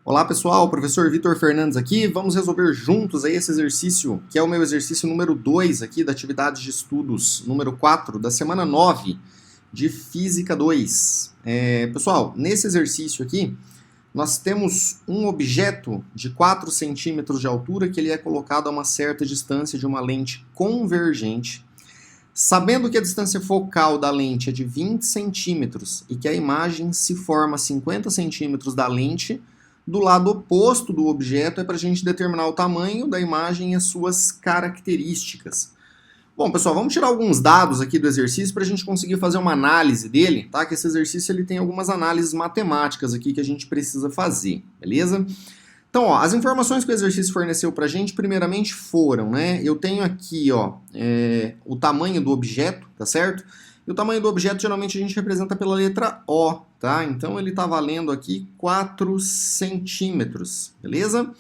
Olá pessoal, professor Vitor Fernandes aqui. Vamos resolver juntos aí esse exercício, que é o meu exercício número 2 aqui da atividade de estudos número 4 da semana 9 de Física 2. Pessoal, nesse exercício aqui, nós temos um objeto de 4 centímetros de altura que ele é colocado a uma certa distância de uma lente convergente. Sabendo que a distância focal da lente é de 20 centímetros e que a imagem se forma a 50 centímetros da lente, do lado oposto do objeto é para a gente determinar o tamanho da imagem e as suas características. Bom, pessoal, vamos tirar alguns dados aqui do exercício para a gente conseguir fazer uma análise dele, tá? Que esse exercício ele tem algumas análises matemáticas aqui que a gente precisa fazer, beleza? Então, ó, as informações que o exercício forneceu para a gente, primeiramente foram, né? Eu tenho aqui, ó, o tamanho do objeto, tá certo? E o tamanho do objeto geralmente a gente representa pela letra O, tá? Então ele está valendo aqui 4 centímetros, beleza?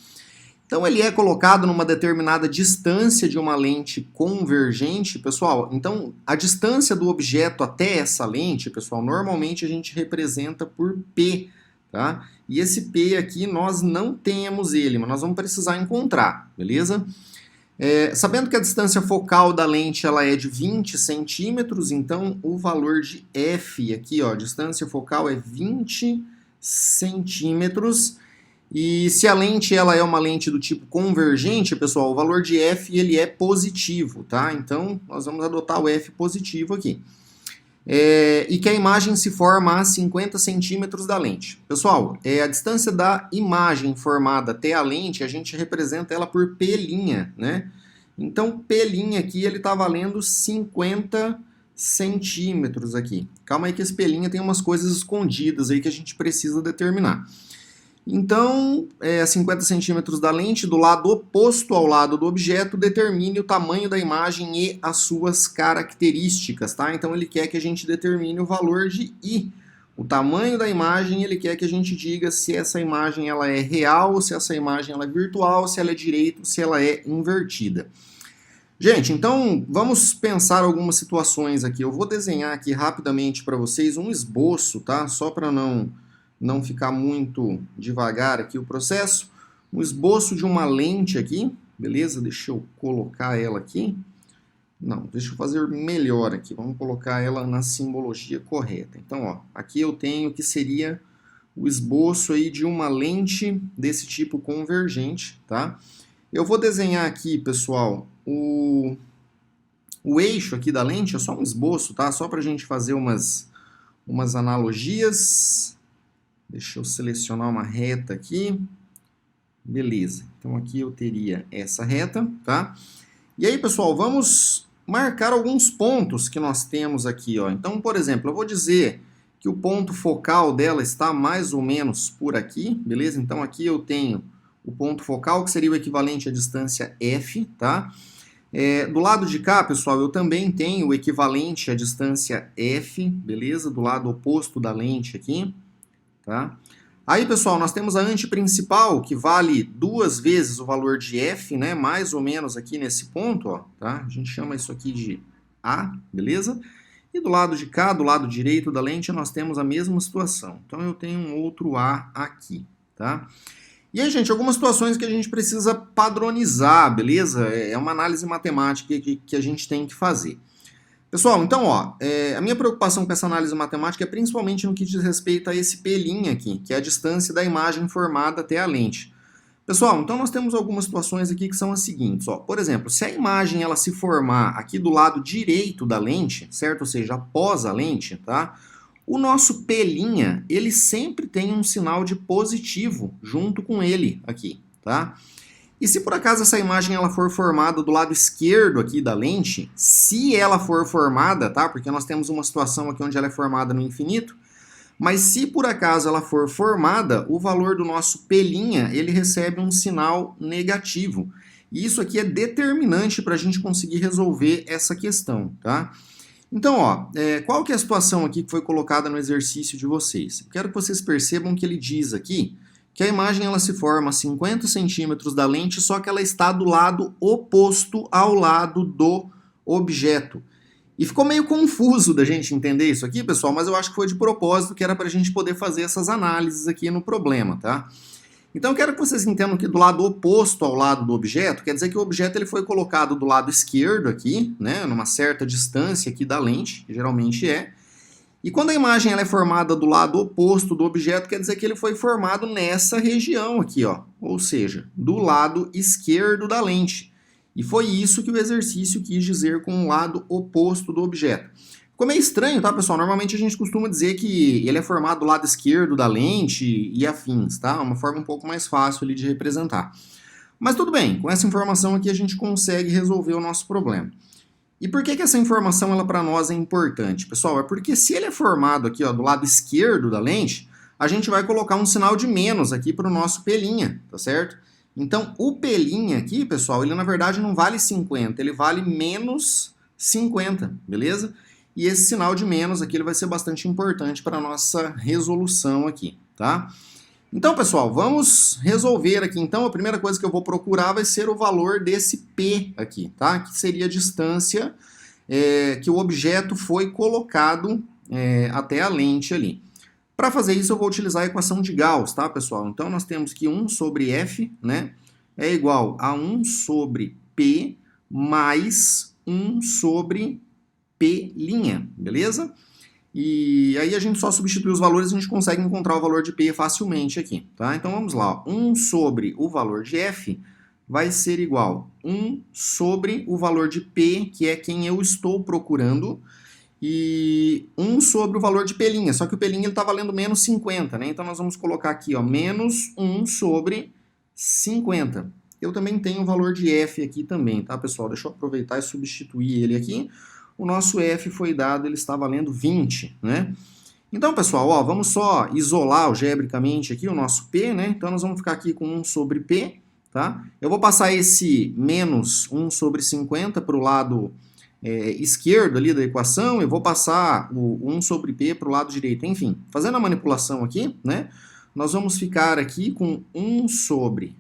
Então ele é colocado numa determinada distância de uma lente convergente, pessoal. Então a distância do objeto até essa lente, pessoal, normalmente a gente representa por P, tá? E esse P aqui nós não temos ele, mas nós vamos precisar encontrar, beleza? Sabendo que a distância focal da lente ela é de 20 centímetros, então o valor de F aqui, ó, distância focal é 20 centímetros. E se a lente ela é uma lente do tipo convergente, pessoal, o valor de F ele é positivo, tá? Então nós vamos adotar o F positivo aqui. E que a imagem se forma a 50 centímetros da lente. Pessoal, a distância da imagem formada até a lente, a gente representa ela por P', né? Então, P' aqui, ele está valendo 50 centímetros aqui. Calma aí que esse P' tem umas coisas escondidas aí que a gente precisa determinar. Então, 50 centímetros da lente, do lado oposto ao lado do objeto, determine o tamanho da imagem e as suas características, tá? Então ele quer que a gente determine o valor de I. O tamanho da imagem, ele quer que a gente diga se essa imagem ela é real, se essa imagem ela é virtual, se ela é direita, se ela é invertida. Gente, então vamos pensar algumas situações aqui. Eu vou desenhar aqui rapidamente para vocês um esboço, tá? Só para não ficar muito devagar aqui o processo, um esboço de uma lente aqui, beleza? Deixa eu colocar ela aqui. Não, deixa eu fazer melhor aqui, vamos colocar ela na simbologia correta. Então, ó, aqui eu tenho que seria o esboço aí de uma lente desse tipo convergente, tá? Eu vou desenhar aqui, pessoal, o eixo aqui da lente, é só um esboço, tá? Só para a gente fazer umas analogias. Deixa eu selecionar uma reta aqui. Beleza. Então aqui eu teria essa reta, tá? E aí, pessoal, vamos marcar alguns pontos que nós temos aqui, ó. Então, por exemplo, eu vou dizer que o ponto focal dela está mais ou menos por aqui, beleza? Então aqui eu tenho o ponto focal, que seria o equivalente à distância F, tá? Do lado de cá, pessoal, eu também tenho o equivalente à distância F, beleza? Do lado oposto da lente aqui. Tá? Aí, pessoal, nós temos a antiprincipal, que vale 2 vezes o valor de F, né? Mais ou menos aqui nesse ponto, ó, tá? A gente chama isso aqui de A, beleza? E do lado de cá, do lado direito da lente, nós temos a mesma situação. Então, eu tenho um outro A aqui, tá? E aí, gente, algumas situações que a gente precisa padronizar, beleza? É uma análise matemática que a gente tem que fazer. Pessoal, então, ó, a minha preocupação com essa análise matemática é principalmente no que diz respeito a esse P' aqui, que é a distância da imagem formada até a lente. Pessoal, então nós temos algumas situações aqui que são as seguintes, ó. Por exemplo, se a imagem ela se formar aqui do lado direito da lente, certo? Ou seja, após a lente, tá? O nosso P', ele sempre tem um sinal de positivo junto com ele aqui, tá? E se por acaso essa imagem ela for formada do lado esquerdo aqui da lente, se ela for formada, tá? Porque nós temos uma situação aqui onde ela é formada no infinito, mas se por acaso ela for formada, o valor do nosso P', ele recebe um sinal negativo. E isso aqui é determinante para a gente conseguir resolver essa questão, tá? Então, ó, qual que é a situação aqui que foi colocada no exercício de vocês? Eu quero que vocês percebam que ele diz aqui que a imagem ela se forma a 50 centímetros da lente, só que ela está do lado oposto ao lado do objeto. E ficou meio confuso da gente entender isso aqui, pessoal, mas eu acho que foi de propósito, que era para a gente poder fazer essas análises aqui no problema, tá? Então eu quero que vocês entendam que do lado oposto ao lado do objeto, quer dizer que o objeto ele foi colocado do lado esquerdo aqui, né, numa certa distância aqui da lente, que geralmente é. E quando a imagem ela é formada do lado oposto do objeto, quer dizer que ele foi formado nessa região aqui, ó, ou seja, do lado esquerdo da lente. E foi isso que o exercício quis dizer com o lado oposto do objeto. Ficou meio estranho, tá, pessoal? Normalmente a gente costuma dizer que ele é formado do lado esquerdo da lente e afins, tá? Uma forma um pouco mais fácil ali de representar. Mas tudo bem, com essa informação aqui a gente consegue resolver o nosso problema. E por que essa informação ela para nós é importante, pessoal? É porque se ele é formado aqui, ó, do lado esquerdo da lente, a gente vai colocar um sinal de menos aqui para o nosso P', tá certo? Então, o P' aqui, pessoal, ele na verdade não vale 50, ele vale menos 50, beleza? E esse sinal de menos aqui ele vai ser bastante importante para a nossa resolução aqui, tá? Então, pessoal, vamos resolver aqui. Então, a primeira coisa que eu vou procurar vai ser o valor desse P aqui, tá? Que seria a distância que o objeto foi colocado até a lente ali. Para fazer isso, eu vou utilizar a equação de Gauss, tá, pessoal? Então, nós temos que 1 sobre F, né, é igual a 1 sobre P mais 1 sobre P', beleza? E aí a gente só substitui os valores e a gente consegue encontrar o valor de P facilmente aqui, tá? Então vamos lá, ó. 1 sobre o valor de F vai ser igual a 1 sobre o valor de P, que é quem eu estou procurando, e 1 sobre o valor de P', só que o P' ele está valendo menos 50, né? Então nós vamos colocar aqui, ó, menos 1 sobre 50. Eu também tenho o valor de F aqui também, tá, pessoal? Deixa eu aproveitar e substituir ele aqui. O nosso F foi dado, ele está valendo 20, né? Então, pessoal, ó, vamos só isolar algebricamente aqui o nosso P, né? Então, nós vamos ficar aqui com 1 sobre P, tá? Eu vou passar esse menos 1 sobre 50 para o lado esquerdo ali da equação, eu vou passar o 1 sobre P para o lado direito. Enfim, fazendo a manipulação aqui, né? Nós vamos ficar aqui com 1 sobre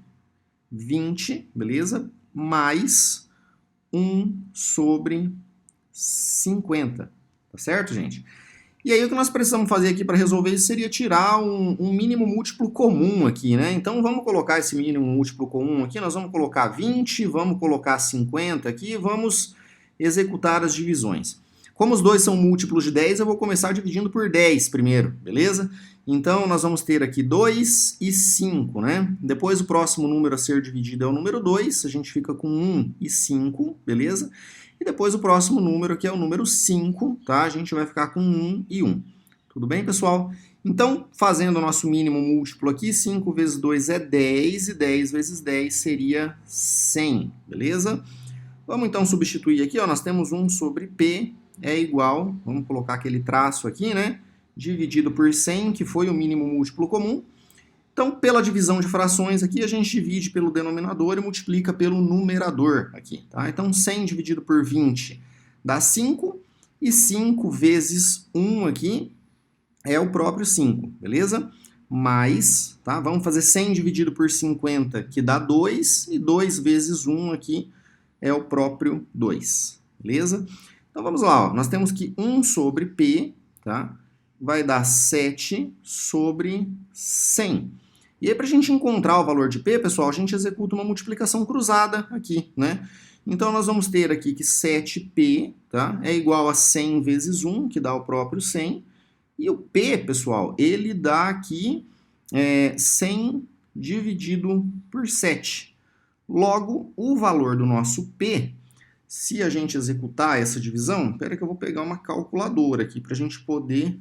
20, beleza? Mais 1 sobre 50, tá certo, gente? E aí o que nós precisamos fazer aqui para resolver isso seria tirar um mínimo múltiplo comum aqui, né? Então vamos colocar esse mínimo múltiplo comum aqui, nós vamos colocar 20, vamos colocar 50 aqui e vamos executar as divisões. Como os dois são múltiplos de 10, eu vou começar dividindo por 10 primeiro, beleza? Então nós vamos ter aqui 2 e 5, né? Depois o próximo número a ser dividido é o número 2, a gente fica com 1 e 5, beleza? E depois o próximo número, que é o número 5, tá? A gente vai ficar com 1 e 1. Tudo bem, pessoal? Então, fazendo o nosso mínimo múltiplo aqui, 5 vezes 2 é 10, e 10 vezes 10 seria 100, beleza? Vamos então substituir aqui, ó, nós temos 1 sobre P é igual, vamos colocar aquele traço aqui, né? Dividido por 100, que foi o mínimo múltiplo comum. Então, pela divisão de frações aqui, a gente divide pelo denominador e multiplica pelo numerador aqui, tá? Então, 100 dividido por 20 dá 5, e 5 vezes 1 aqui é o próprio 5, beleza? Mais, tá? Vamos fazer 100 dividido por 50, que dá 2, e 2 vezes 1 aqui é o próprio 2, beleza? Então, vamos lá, ó. Nós temos que 1 sobre P, tá? Vai dar 7 sobre 100. E aí, para a gente encontrar o valor de P, pessoal, a gente executa uma multiplicação cruzada aqui, né? Então, nós vamos ter aqui que 7P, tá? É igual a 100 vezes 1, que dá o próprio 100. E o P, pessoal, ele dá aqui 100 dividido por 7. Logo, o valor do nosso P, se a gente executar essa divisão, espera que eu vou pegar uma calculadora aqui para a gente poder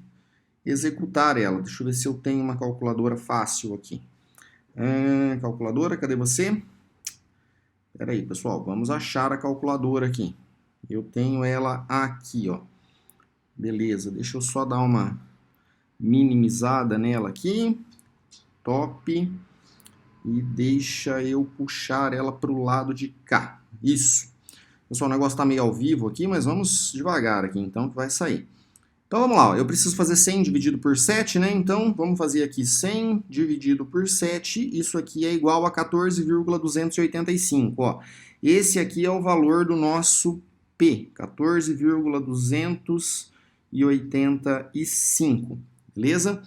executar ela. Deixa eu ver se eu tenho uma calculadora fácil aqui. Calculadora, cadê você? Espera aí, pessoal, vamos achar a calculadora aqui. Eu tenho ela aqui, ó. Beleza, deixa eu só dar uma minimizada nela aqui. Top. E deixa eu puxar ela para o lado de cá. Isso. Pessoal, o negócio está meio ao vivo aqui, mas vamos devagar aqui, então, que vai sair. Então, vamos lá, ó. Eu preciso fazer 100 dividido por 7, né? Então, vamos fazer aqui 100 dividido por 7. Isso aqui é igual a 14,285, ó. Esse aqui é o valor do nosso P, 14,285, beleza?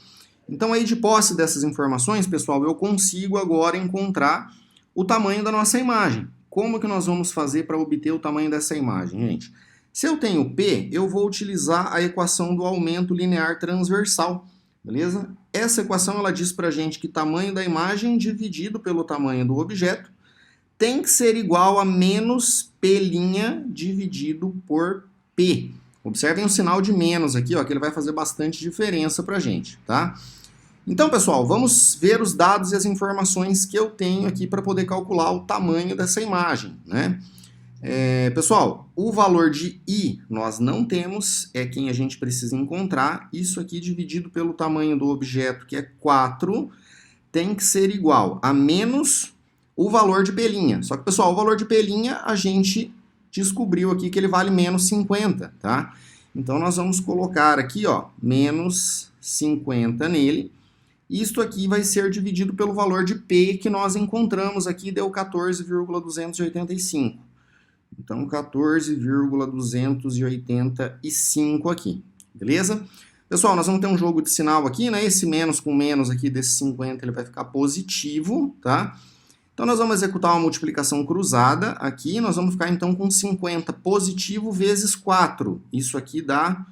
Então aí de posse dessas informações, pessoal, eu consigo agora encontrar o tamanho da nossa imagem. Como que nós vamos fazer para obter o tamanho dessa imagem, gente? Se eu tenho P, eu vou utilizar a equação do aumento linear transversal, beleza? Essa equação ela diz para a gente que o tamanho da imagem dividido pelo tamanho do objeto tem que ser igual a menos P' dividido por P. Observem o sinal de menos aqui, ó, que ele vai fazer bastante diferença para a gente, tá? Então, pessoal, vamos ver os dados e as informações que eu tenho aqui para poder calcular o tamanho dessa imagem, né? Pessoal, o valor de I nós não temos, é quem a gente precisa encontrar. Isso aqui dividido pelo tamanho do objeto, que é 4, tem que ser igual a menos o valor de P'. Só que, pessoal, o valor de P' a gente descobriu aqui que ele vale menos 50, tá? Então, nós vamos colocar aqui, ó, menos 50 nele. Isto aqui vai ser dividido pelo valor de P que nós encontramos aqui, deu 14,285. Então, 14,285 aqui, beleza? Pessoal, nós vamos ter um jogo de sinal aqui, né? Esse menos com menos aqui desse 50, ele vai ficar positivo, tá? Então, nós vamos executar uma multiplicação cruzada aqui, nós vamos ficar então com 50 positivo vezes 4. Isso aqui dá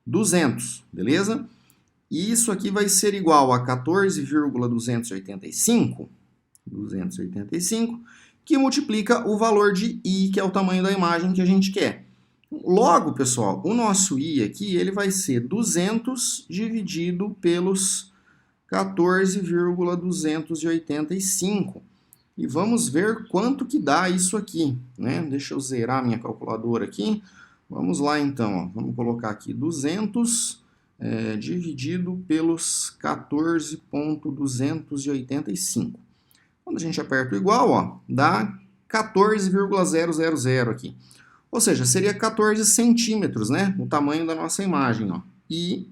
200, beleza? E isso aqui vai ser igual a 14,285, que multiplica o valor de I, que é o tamanho da imagem que a gente quer. Logo, pessoal, o nosso I aqui, ele vai ser 200 dividido pelos 14,285. E vamos ver quanto que dá isso aqui, né? Deixa eu zerar minha calculadora aqui. Vamos lá, então, ó. Vamos colocar aqui 200 dividido pelos 14,285. Quando a gente aperta o igual, ó, dá 14,000 aqui. Ou seja, seria 14 centímetros, né? O tamanho da nossa imagem, ó. E,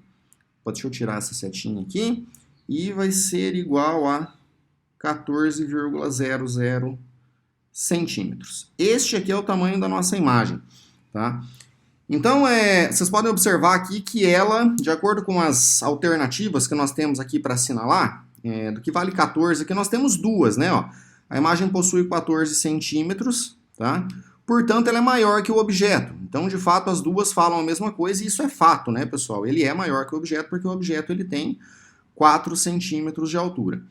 deixa eu tirar essa setinha aqui. E vai ser igual a 14,00 centímetros. Este aqui é o tamanho da nossa imagem, tá? Então, vocês podem observar aqui que ela, de acordo com as alternativas que nós temos aqui para assinalar, do que vale 14, aqui nós temos duas, né? Ó. A imagem possui 14 centímetros, tá? Portanto, ela é maior que o objeto. Então, de fato, as duas falam a mesma coisa e isso é fato, né, pessoal? Ele é maior que o objeto porque o objeto ele tem 4 centímetros de altura.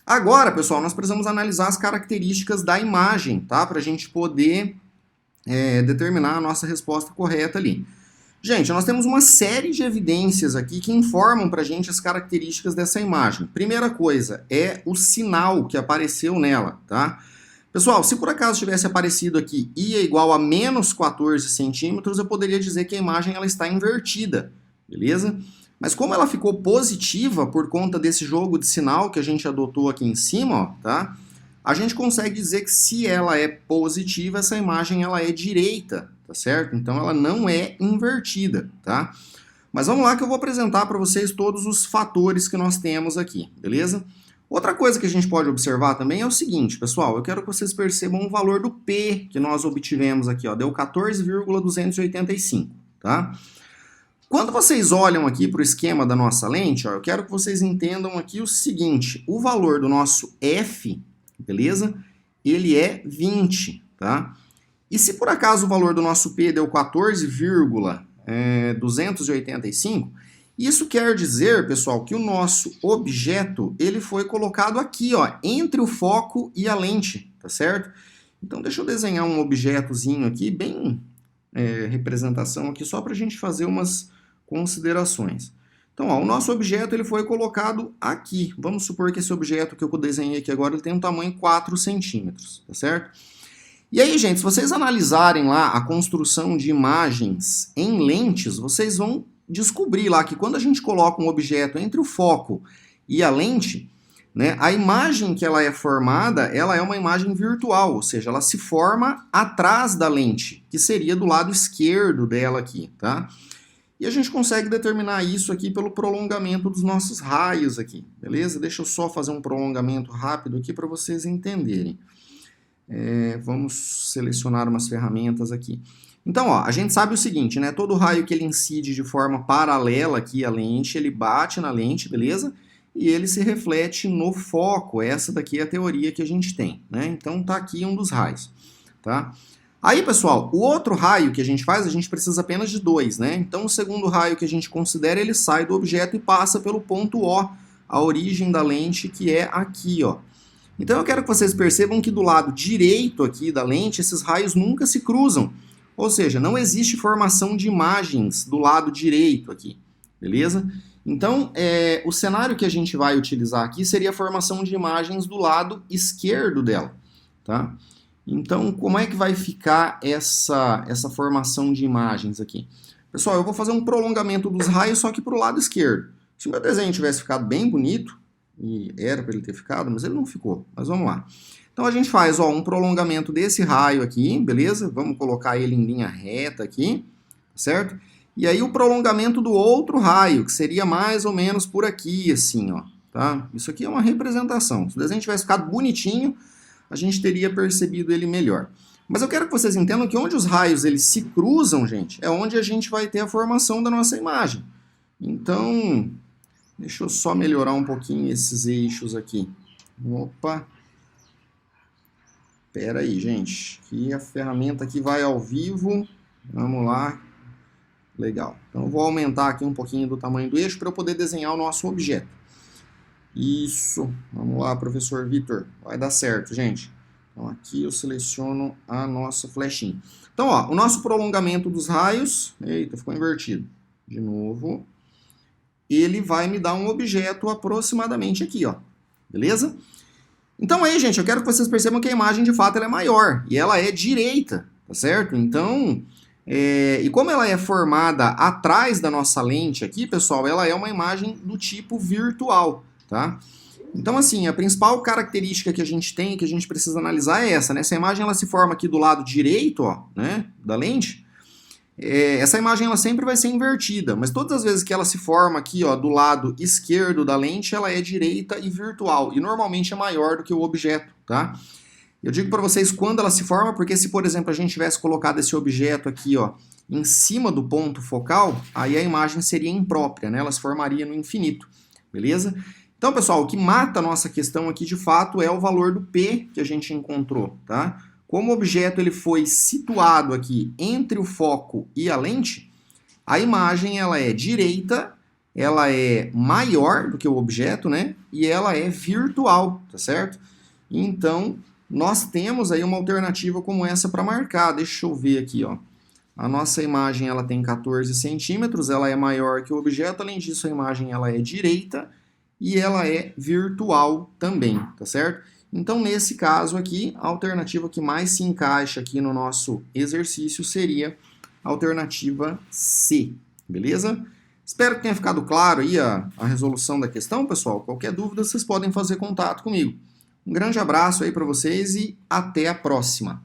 Agora, pessoal, nós precisamos analisar as características da imagem, tá? Para a gente poder determinar a nossa resposta correta ali. Gente, nós temos uma série de evidências aqui que informam para a gente as características dessa imagem. Primeira coisa é o sinal que apareceu nela, tá? Pessoal, se por acaso tivesse aparecido aqui I é igual a menos 14 centímetros, eu poderia dizer que a imagem ela está invertida, beleza? Mas como ela ficou positiva por conta desse jogo de sinal que a gente adotou aqui em cima, ó, tá? A gente consegue dizer que se ela é positiva, essa imagem ela é direita, tá certo? Então ela não é invertida, tá? Mas vamos lá que eu vou apresentar para vocês todos os fatores que nós temos aqui, beleza? Outra coisa que a gente pode observar também é o seguinte, pessoal, eu quero que vocês percebam o valor do P que nós obtivemos aqui, ó, deu 14,285, tá? Quando vocês olham aqui para o esquema da nossa lente, ó, eu quero que vocês entendam aqui o seguinte, o valor do nosso F, beleza? Ele é 20, tá? E se por acaso o valor do nosso P deu 14,285, isso quer dizer, pessoal, que o nosso objeto ele foi colocado aqui, ó, entre o foco e a lente, tá certo? Então deixa eu desenhar um objetozinho aqui, bem representação aqui, só para a gente fazer umas considerações. Então, ó, o nosso objeto ele foi colocado aqui. Vamos supor que esse objeto que eu desenhei aqui agora ele tem um tamanho 4 centímetros, tá certo? E aí, gente, se vocês analisarem lá a construção de imagens em lentes, vocês vão descobrir lá que quando a gente coloca um objeto entre o foco e a lente, né, a imagem que ela é formada, ela é uma imagem virtual, ou seja, ela se forma atrás da lente, que seria do lado esquerdo dela aqui, tá? E a gente consegue determinar isso aqui pelo prolongamento dos nossos raios aqui, beleza? Deixa eu só fazer um prolongamento rápido aqui para vocês entenderem. Vamos selecionar umas ferramentas aqui. Então, ó, a gente sabe o seguinte, né? Todo raio que ele incide de forma paralela aqui à lente, ele bate na lente, beleza? e ele se reflete no foco. Essa daqui é a teoria que a gente tem, né? Então tá aqui um dos raios, tá? Aí, pessoal, o outro raio que a gente faz, a gente precisa apenas de 2, né? Então o segundo raio que a gente considera, ele sai do objeto e passa pelo ponto O, a origem da lente, que é aqui, ó. Então eu quero que vocês percebam que do lado direito aqui da lente, esses raios nunca se cruzam. Ou seja, não existe formação de imagens do lado direito aqui, beleza? Então, o cenário que a gente vai utilizar aqui seria a formação de imagens do lado esquerdo dela, tá? Então, como é que vai ficar essa formação de imagens aqui? Pessoal, eu vou fazer um prolongamento dos raios, só que para o lado esquerdo. Se o meu desenho tivesse ficado bem bonito, e era para ele ter ficado, mas ele não ficou. Mas vamos lá. Então a gente faz um prolongamento desse raio aqui, beleza? Vamos colocar ele em linha reta aqui, certo? E aí o prolongamento do outro raio, que seria mais ou menos por aqui, assim, ó, tá? Isso aqui é uma representação. Se o desenho tivesse ficado bonitinho, a gente teria percebido ele melhor. Mas eu quero que vocês entendam que onde os raios eles se cruzam, gente, é onde a gente vai ter a formação da nossa imagem. Então, deixa eu só melhorar um pouquinho esses eixos aqui. Opa! Pera aí, gente, que a ferramenta aqui vai ao vivo. Vamos lá. Legal. Então eu vou aumentar aqui um pouquinho do tamanho do eixo para eu poder desenhar o nosso objeto. Isso. Vamos lá, professor Vitor. Vai dar certo, gente. Então aqui eu seleciono a nossa flechinha. Então, ó, o nosso prolongamento dos raios... Eita, ficou invertido. De novo. Ele vai me dar um objeto aproximadamente aqui, ó. Beleza? Então aí, gente, eu quero que vocês percebam que a imagem, de fato, ela é maior. E ela é direita, tá certo? Então, e como ela é formada atrás da nossa lente aqui, pessoal, ela é uma imagem do tipo virtual, tá? Então, assim, a principal característica que a gente tem, que a gente precisa analisar é essa, né? Essa imagem, ela se forma aqui do lado direito, ó, né, da lente. Essa imagem ela sempre vai ser invertida, mas todas as vezes que ela se forma aqui, ó, do lado esquerdo da lente, ela é direita e virtual, e normalmente é maior do que o objeto, tá? Eu digo para vocês quando ela se forma, porque se, por exemplo, a gente tivesse colocado esse objeto aqui, ó, em cima do ponto focal, aí a imagem seria imprópria, né? Ela se formaria no infinito, beleza? Então, pessoal, o que mata a nossa questão aqui, de fato, é o valor do P que a gente encontrou, tá? Como o objeto ele foi situado aqui entre o foco e a lente, a imagem ela é direita, ela é maior do que o objeto, né? E ela é virtual, tá certo? Então, nós temos aí uma alternativa como essa para marcar. Deixa eu ver aqui, ó. A nossa imagem ela tem 14 centímetros, ela é maior que o objeto, além disso a imagem ela é direita e ela é virtual também, tá certo? Então, nesse caso aqui, a alternativa que mais se encaixa aqui no nosso exercício seria a alternativa C, beleza? Espero que tenha ficado claro aí a resolução da questão, pessoal. Qualquer dúvida, vocês podem fazer contato comigo. Um grande abraço aí para vocês e até a próxima.